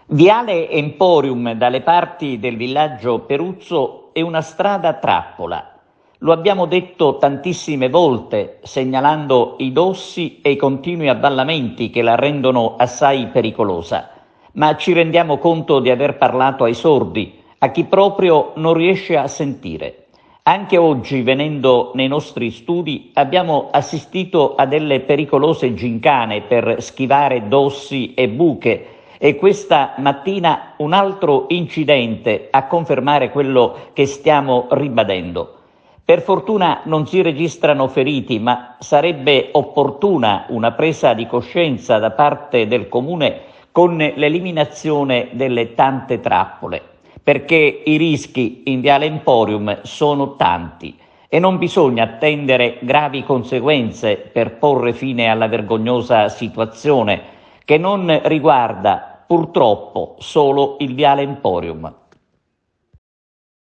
Viale Emporium dalle parti del villaggio Peruzzo è una strada trappola. Lo abbiamo detto tantissime volte, segnalando i dossi e i continui avvallamenti che la rendono assai pericolosa, ma ci rendiamo conto di aver parlato ai sordi, a chi proprio non riesce a sentire. Anche oggi, venendo nei nostri studi, abbiamo assistito a delle pericolose gincane per schivare dossi e buche, e questa mattina un altro incidente a confermare quello che stiamo ribadendo. Per fortuna non si registrano feriti, ma sarebbe opportuna una presa di coscienza da parte del Comune con l'eliminazione delle tante trappole, perché i rischi in Viale Emporium sono tanti e non bisogna attendere gravi conseguenze per porre fine alla vergognosa situazione che non riguarda purtroppo solo il Viale Emporium.